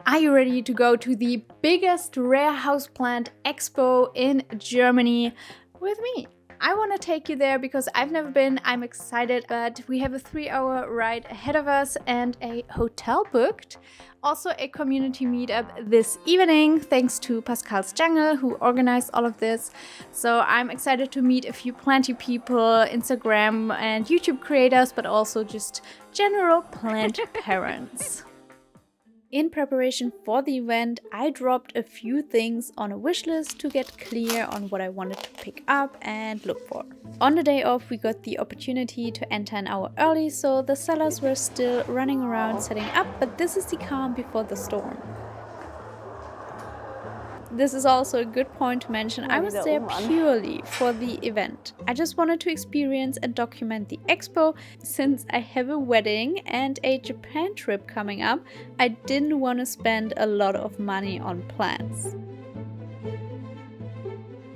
Are you ready to go to the biggest rare houseplant expo in Germany with me? I want to take you there because I've never been. I'm excited, but we have a 3-hour ride ahead of us and a hotel booked. Also a community meetup this evening, thanks to Pascal's Jungle, who organized all of this. So I'm excited to meet a few planty people, Instagram and YouTube creators, but also just general plant parents. In preparation for the event, I dropped a few things on a wish list to get clear on what I wanted to pick up and look for. On the day off, we got the opportunity to enter an hour early, so the sellers were still running around setting up, but this is the calm before the storm. This is also a good point to mention. I was there purely for the event. I just wanted to experience and document the expo. Since I have a wedding and a Japan trip coming up, I didn't want to spend a lot of money on plants.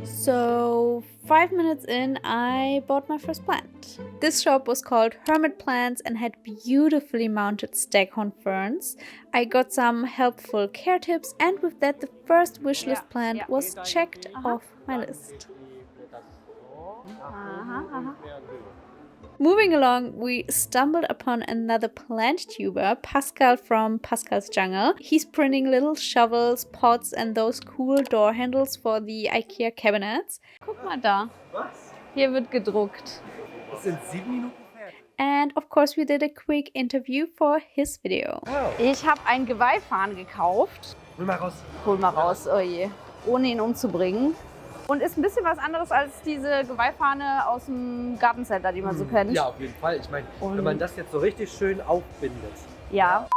So 5 minutes in, I bought my first plant. This shop was called Hermit Plants and had beautifully mounted staghorn ferns. I got some helpful care tips, and with that the first wishlist plant was checked off my list. Moving along, we stumbled upon another plant tuber, Pascal from Pascal's Jungle. He's printing little shovels, pots and those cool door handles for the IKEA cabinets. Guck mal da. Was? Hier wird gedruckt. Das sind 7 Minuten fertig. And of course we did a quick interview for his video. Wow. Ich habe einen Geweihfahnen gekauft. Hol mal raus. Hol mal raus, oh je. Ohne ihn umzubringen. Und ist ein bisschen was anderes als diese Geweihfahne aus dem Gartencenter, die man so kennt. Ja, auf jeden Fall. Ich meine, wenn man das jetzt so richtig schön aufbindet. Ja.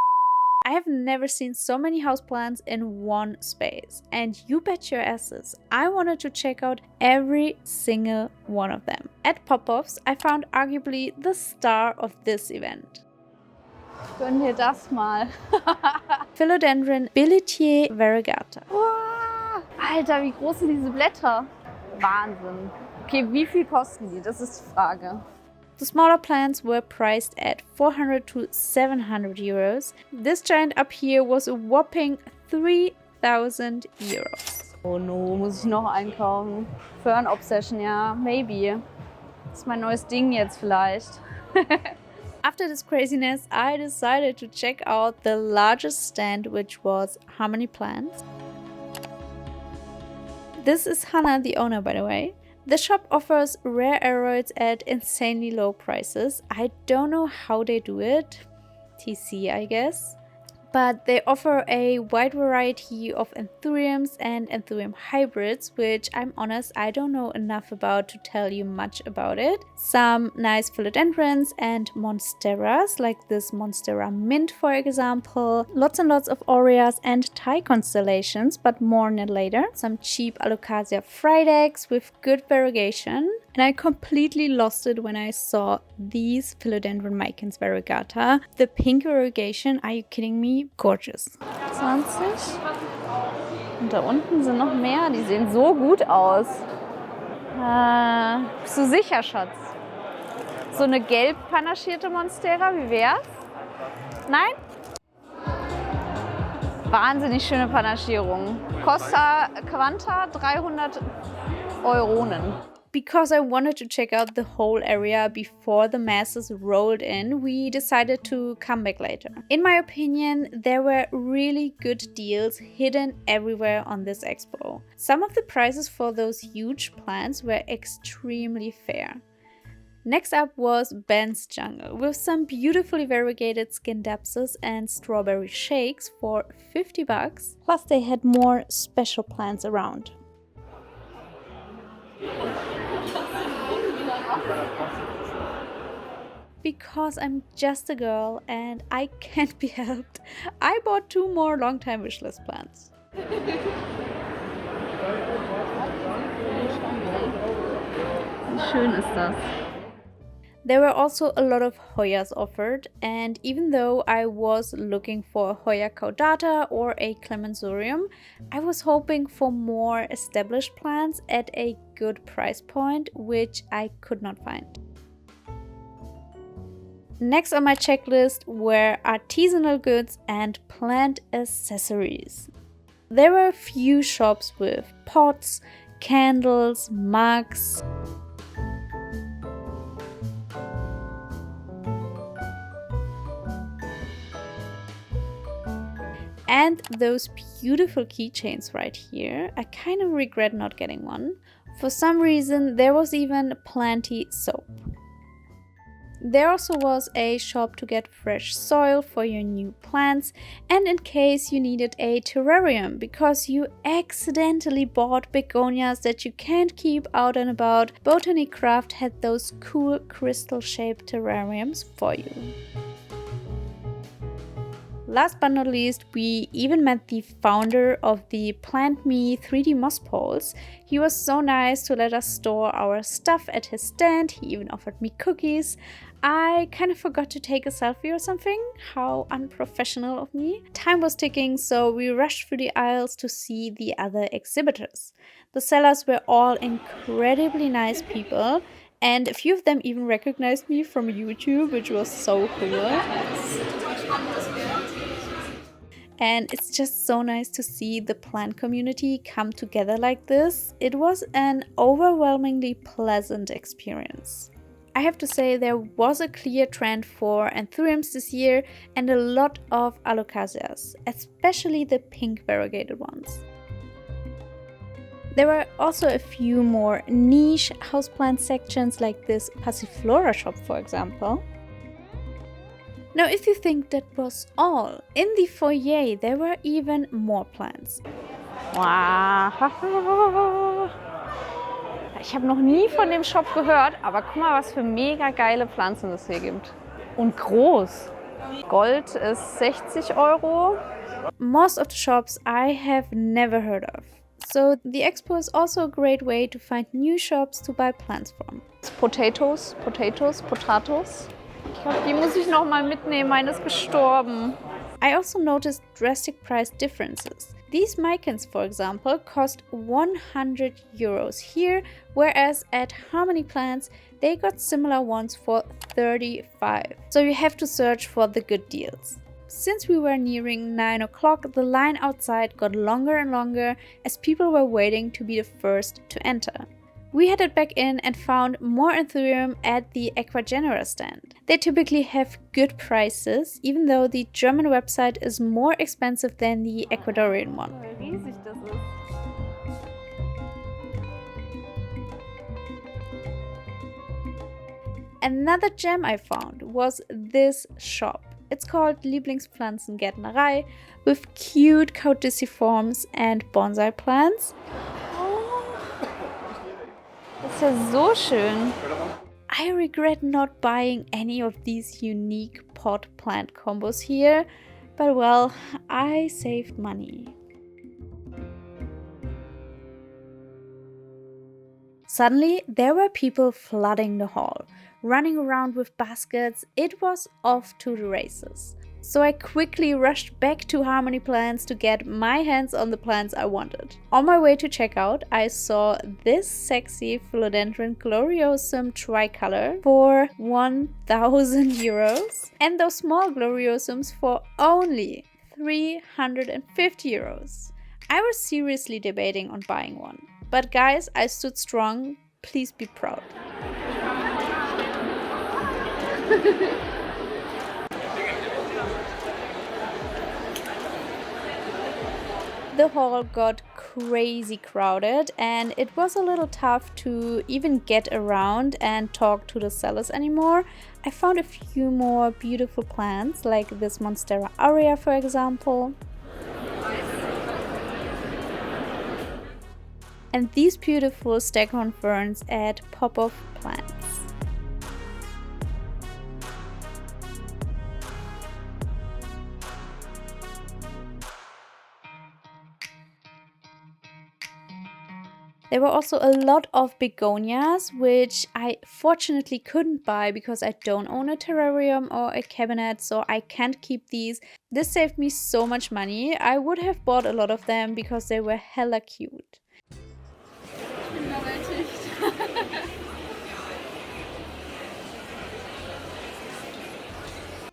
I have never seen so many houseplants in one space, and you bet your asses, I wanted to check out every single one of them. At Pop-Offs, I found arguably the star of this event. Gönn dir das mal. Philodendron Billetier variegata. Wow. Alter, wie groß sind diese Blätter? Wahnsinn. Okay, wie viel kosten die? Das ist die Frage. The smaller plants were priced at 400 to 700 euros. This giant up here was a whopping 3,000 euros. Oh no, muss ich noch einkaufen? Fern Obsession, ja, maybe. Das ist mein neues Ding jetzt vielleicht. After this craziness, I decided to check out the largest stand, which was Harmony Plants. This is Hannah, the owner, by the way. The shop offers rare aroids at insanely low prices. I don't know how they do it. TC, I guess. But they offer a wide variety of anthuriums and anthurium hybrids, which I'm honest, I don't know enough about to tell you much about it. Some nice philodendrons and monsteras, like this monstera mint, for example. Lots and lots of aureas and Thai constellations, but more on it later. Some cheap alocasia fridex with good variegation. And I completely lost it when I saw these Philodendron Micans variegata. The pink variegation, are you kidding me? Gorgeous. 20. Und da unten sind noch mehr. Die sehen so gut aus. Bist du sicher, Schatz? So eine gelb panaschierte Monstera, wie wär's? Nein? Wahnsinnig schöne Panaschierung. Costa Quanta 300 Euronen. Because I wanted to check out the whole area before the masses rolled in, we decided to come back later. In my opinion, there were really good deals hidden everywhere on this expo. Some of the prices for those huge plants were extremely fair. Next up was Ben's Jungle, with some beautifully variegated scindapsus and strawberry shakes for 50 bucks. Plus they had more special plants around. Because I'm just a girl and I can't be helped, I bought 2 more long-time wishlist plants. Wie schön ist das? There were also a lot of Hoyas offered, and even though I was looking for a Hoya caudata or a clemensurium, I was hoping for more established plants at a good price point, which I could not find. Next on my checklist were artisanal goods and plant accessories. There were a few shops with pots, candles, mugs. And those beautiful keychains right here. I kind of regret not getting one. For some reason, there was even plenty soap. There also was a shop to get fresh soil for your new plants and in case you needed a terrarium because you accidentally bought begonias that you can't keep out and about, Botanika had those cool crystal-shaped terrariums for you. Last but not least, we even met the founder of the Plant Me 3D moss poles. He was so nice to let us store our stuff at his stand. He even offered me cookies. I kind of forgot to take a selfie or something. How unprofessional of me. Time was ticking, so we rushed through the aisles to see the other exhibitors. The sellers were all incredibly nice people, and a few of them even recognized me from YouTube, which was so cool. And it's just so nice to see the plant community come together like this. It was an overwhelmingly pleasant experience. I have to say there was a clear trend for anthuriums this year and a lot of alocasias, especially the pink variegated ones. There were also a few more niche houseplant sections like this passiflora shop, for example. Now, if you think that was all, in the foyer there were even more plants. Wow. Ich habe noch nie von dem Shop gehört, aber guck mal, was für mega geile Pflanzen es hier gibt. Und groß. Gold ist 60 €. Most of the shops I have never heard of. So the expo is also a great way to find new shops to buy plants from. Potatoes. Ich glaube, die muss ich noch mal mitnehmen, meine ist gestorben. I also noticed drastic price differences. These micans, for example, cost 100 euros here, whereas at Harmony Plants, they got similar ones for 35. So you have to search for the good deals. Since we were nearing 9 o'clock, the line outside got longer and longer as people were waiting to be the first to enter. We headed back in and found more anthurium at the Aquagenera stand. They typically have good prices, even though the German website is more expensive than the Ecuadorian one. Wie riesig das ist. Another gem I found was this shop. It's called Lieblingspflanzengärtnerei with cute caduciforms and bonsai plants. Das ist ja so schön. I regret not buying any of these unique pot plant combos here, but well, I saved money. Suddenly, there were people flooding the hall, running around with baskets. It was off to the races. So I quickly rushed back to Harmony Plants to get my hands on the plants I wanted. On my way to checkout, I saw this sexy Philodendron gloriosum tricolor for 1,000 euros and those small gloriosums for only 350 euros. I was seriously debating on buying one. But guys, I stood strong. Please be proud. The hall got crazy crowded and it was a little tough to even get around and talk to the sellers anymore. I found a few more beautiful plants like this Monstera aurea, for example. And these beautiful staghorn ferns at Pop-Off Plants. There were also a lot of begonias, which I fortunately couldn't buy because I don't own a terrarium or a cabinet, so I can't keep these. This saved me so much money. I would have bought a lot of them because they were hella cute.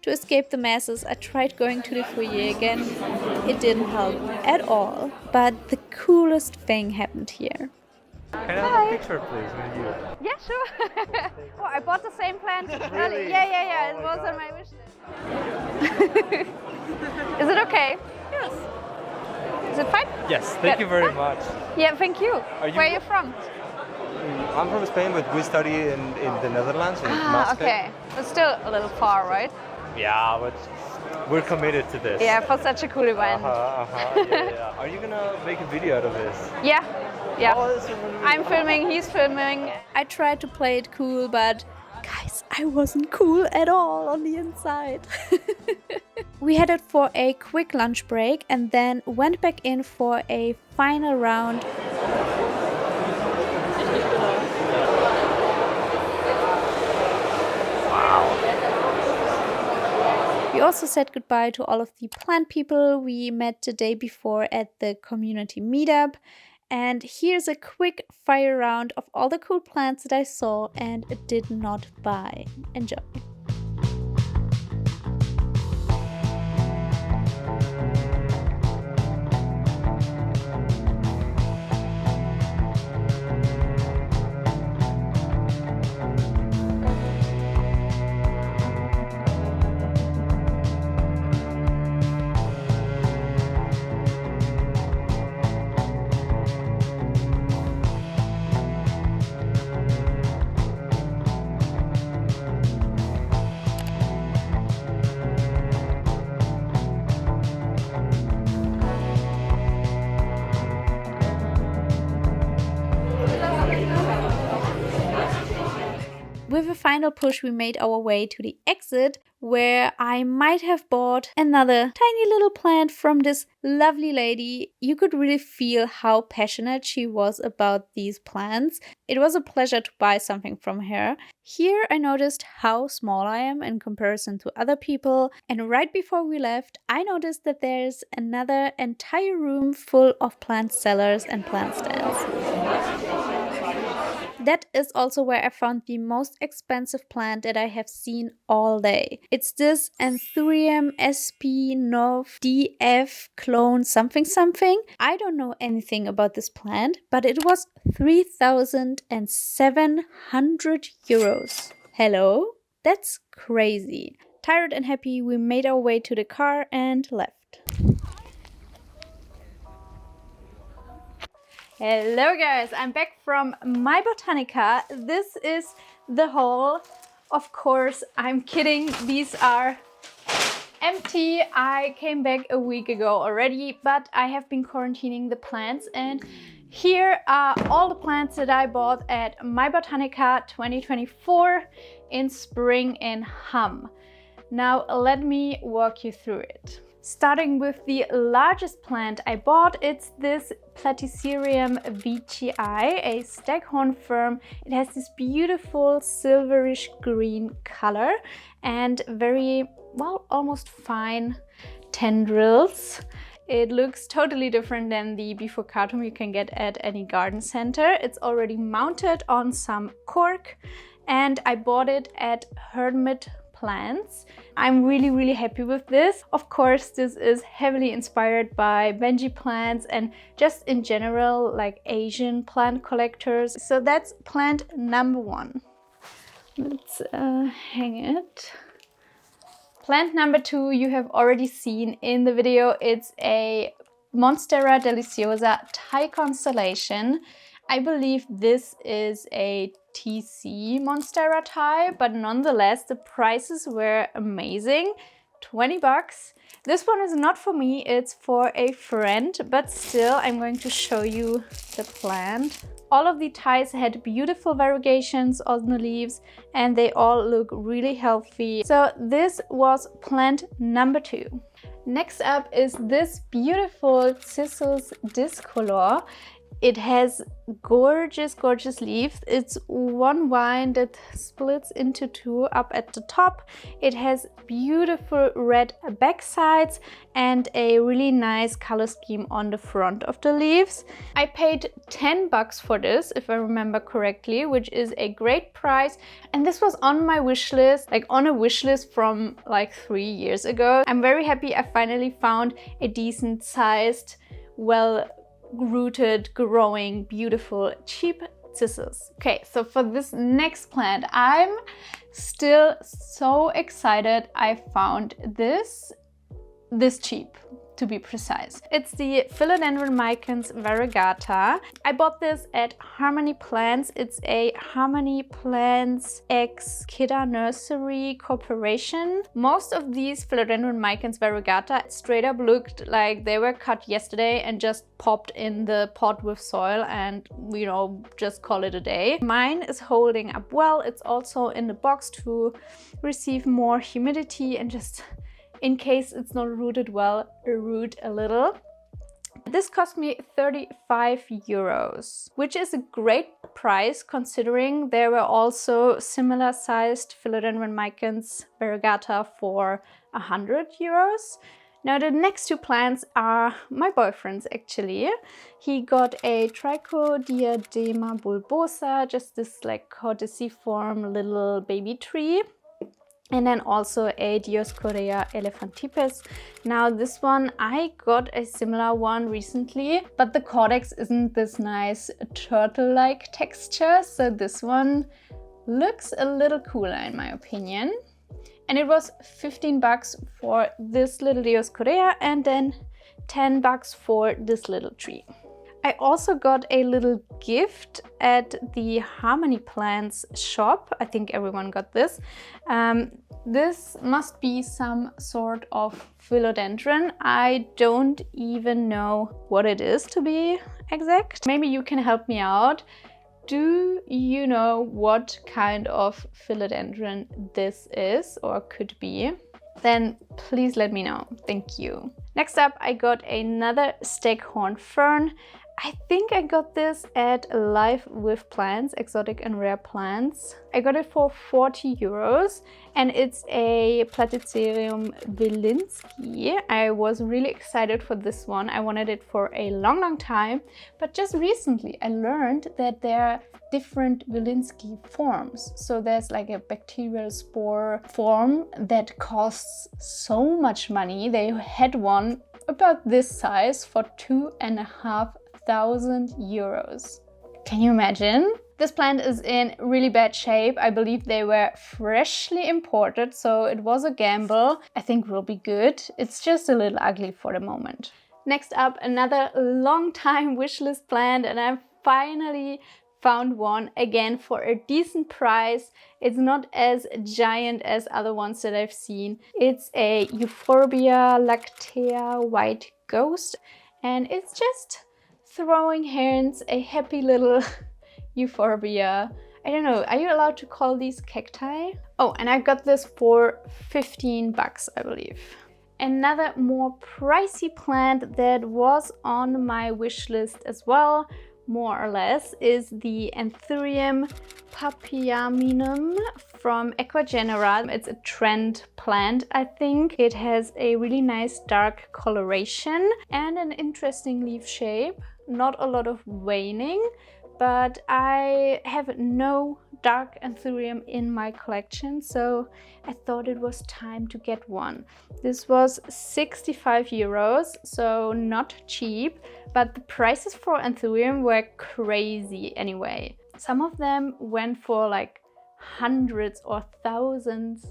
To escape the masses, I tried going to the foyer again. It didn't help at all, but the coolest thing happened here. Can I have a picture, please, with you? Yeah, sure. Oh, I bought the same plant. Really? Yeah. It was on my wish list. Is it okay? Yes. Is it fine? Yes, thank you very much. Yeah, thank you. Where are you from? I'm from Spain, but we study in the Netherlands, in Maastricht. Okay. It's still a little far, right? Yeah, but we're committed to this. Yeah, for such a cool event. Yeah. Are you gonna make a video out of this? Yeah. Oh, this is really I'm filming, he's filming. I tried to play it cool, but guys, I wasn't cool at all on the inside. We headed for a quick lunch break and then went back in for a final round. We also said goodbye to all of the plant people we met the day before at the community meetup. And here's a quick fire round of all the cool plants that I saw and did not buy. Enjoy. With a final push, we made our way to the exit, where I might have bought another tiny little plant from this lovely lady. You could really feel how passionate she was about these plants. It was a pleasure to buy something from her. Here I noticed how small I am in comparison to other people, and right before we left, I noticed that there's another entire room full of plant sellers and plant stands. That is also where I found the most expensive plant that I have seen all day. It's this Anthurium sp. Nov. DF clone something. I don't know anything about this plant, but it was 3,700 euros. Hello? That's crazy. Tired and happy, we made our way to the car and left. Hello guys, I'm back from My Botanika. This is the haul. Of course, I'm kidding. These are empty. I came back a week ago already, but I have been quarantining the plants, and here are all the plants that I bought at My Botanika 2024 in spring in Hamm. Now let me walk you through it. Starting with the largest plant I bought, it's this Platycerium veitchii, a staghorn fern. It has this beautiful silverish green color and very, well, almost fine tendrils. It looks totally different than the Bifurcatum you can get at any garden center. It's already mounted on some cork, and I bought it at Hermit Plants. I'm really happy with this. Of course, this is heavily inspired by Benji plants and just in general like Asian plant collectors. So that's plant number one. Let's hang it. Plant number two you have already seen in the video. It's a Monstera deliciosa Thai constellation. I believe this is a TC Monstera Thai, but nonetheless the prices were amazing. 20 bucks. This one is not for me, it's for a friend, but still I'm going to show you the plant. All of the Thais had beautiful variegations on the leaves and they all look really healthy. So this was plant number two. Next up is this beautiful Cissus discolor. It has gorgeous, gorgeous leaves. It's one vine that splits into two up at the top. It has beautiful red backsides and a really nice color scheme on the front of the leaves. I paid $10 for this, if I remember correctly, which is a great price. And this was on my wish list, like on a wish list from like 3 years ago. I'm very happy I finally found a decent sized, well-rooted, growing, beautiful, cheap scissors. Okay, so for this next plant, I'm still so excited I found this cheap, to be precise. It's the Philodendron Micans Variegata. I bought this at Harmony Plants. It's a Harmony Plants X Kidda Nursery Corporation. Most of these Philodendron Micans Variegata straight up looked like they were cut yesterday and just popped in the pot with soil and, you know, just call it a day. Mine is holding up well. It's also in the box to receive more humidity and just in case it's not rooted well, root a little. This cost me 35 euros, which is a great price considering there were also similar sized Philodendron Micans Variegata for 100 euros. Now the next two plants are my boyfriend's actually. He got a Trichodiadema bulbosa, just this like caudiciform little baby tree. And then also a Dioscorea elephantipes. Now this one, I got a similar one recently, but the cortex isn't this nice turtle-like texture. So this one looks a little cooler in my opinion. And it was $15 for this little Dioscorea and then $10 for this little tree. I also got a little gift at the Harmony Plants shop. I think everyone got this. This must be some sort of philodendron. I don't even know what it is, to be exact. Maybe you can help me out. Do you know what kind of philodendron this is or could be? Then please let me know. Thank you. Next up, I got another staghorn fern. I think I got this at Live with Plants, exotic and rare plants. I got it for 40 euros and it's a Platycerium Wilinski. I was really excited for this one. I wanted it for a long time, but just recently I learned that there are different Wilinski forms. So there's like a bacterial spore form that costs so much money. They had one about this size for 2,500 euros. Can you imagine? This plant is in really bad shape. I believe they were freshly imported, so it was a gamble. I think will be good. It's just a little ugly for the moment. Next up, another long time wishlist plant, and I finally found one again for a decent price. It's not as giant as other ones that I've seen. It's a Euphorbia lactea white ghost, and it's just throwing hands, a happy little euphorbia. I don't know, are you allowed to call these cacti? Oh, and I got this for $15, I believe. Another more pricey plant that was on my wish list as well, more or less, is the Anthurium papiaminum from Equagenera. It's a trend plant, I think. It has a really nice dark coloration and an interesting leaf shape. Not a lot of veining, but I have no dark Anthurium in my collection, so I thought it was time to get one. This was 65 euros, so not cheap, but the prices for Anthurium were crazy anyway. Some of them went for like hundreds or thousands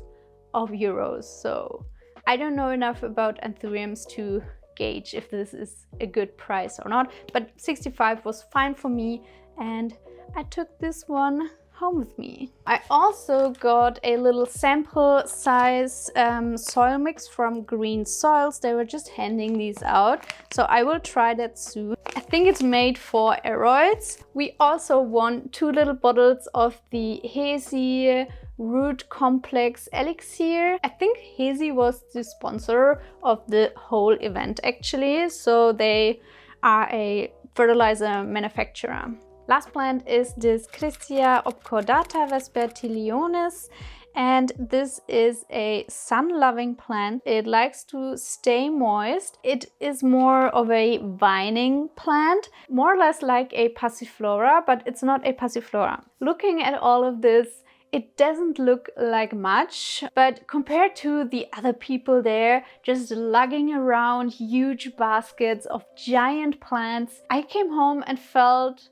of euros, so I don't know enough about Anthuriums to gauge if this is a good price or not, but 65 was fine for me and I took this one home with me. I also got a little sample size soil mix from Green Soils. They were just handing these out, so I will try that soon. I think it's made for aeroids. We also won 2 little bottles of the Hazy Root Complex Elixir. I think Hazy was the sponsor of the whole event actually, so they are a fertilizer manufacturer. Last plant is this Christia obcordata vespertilionis, and this is a sun-loving plant. It likes to stay moist. It is more of a vining plant, more or less like a passiflora, but it's not a passiflora. Looking at all of this, it doesn't look like much, but compared to the other people there, just lugging around huge baskets of giant plants, I came home and felt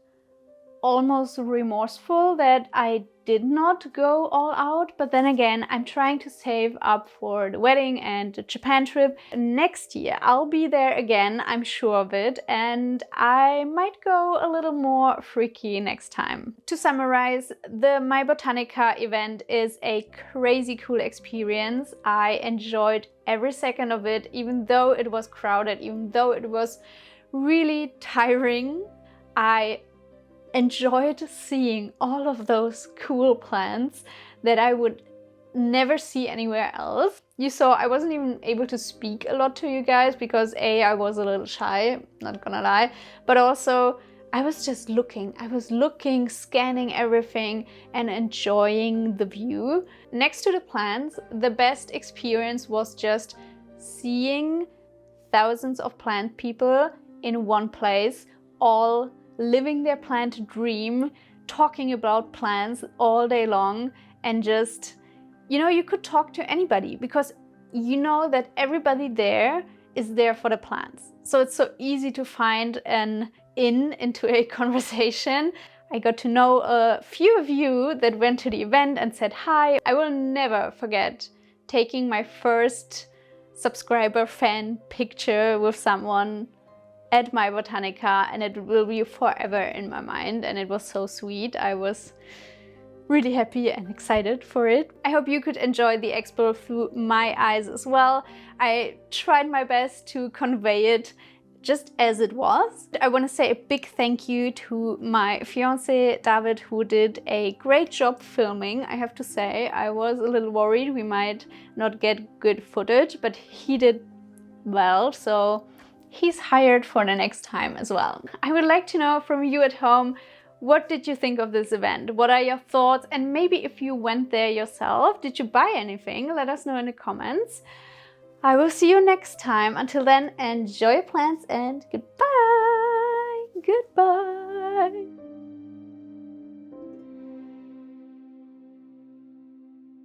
almost remorseful that I did not go all out. But then again, I'm trying to save up for the wedding and the Japan trip. Next year I'll be there again, I'm sure of it, and I might go a little more freaky next time. To summarize, the My Botanika event is a crazy cool experience. I enjoyed every second of it, even though it was crowded, even though it was really tiring. I enjoyed seeing all of those cool plants that I would never see anywhere else. You saw I wasn't even able to speak a lot to you guys because A, I was a little shy, not gonna lie, but also I was just looking. I was looking, scanning everything and enjoying the view. Next to the plants, the best experience was just seeing thousands of plant people in one place, all living their plant dream, talking about plants all day long, and just, you know, you could talk to anybody because you know that everybody there is there for the plants. So it's so easy to find an into a conversation. I got to know a few of you that went to the event and said hi. I will never forget taking my first subscriber fan picture with someone at My Botanika, and it will be forever in my mind, and it was so sweet. I was really happy and excited for it. I hope you could enjoy the expo through my eyes as well. I tried my best to convey it just as it was. I want to say a big thank you to my fiancé David, who did a great job filming. I have to say, I was a little worried we might not get good footage, but he did well, so he's hired for the next time as well. I would like to know from you at home, what did you think of this event? What are your thoughts? And maybe if you went there yourself, did you buy anything? Let us know in the comments. I will see you next time. Until then, enjoy your plants and goodbye. Goodbye.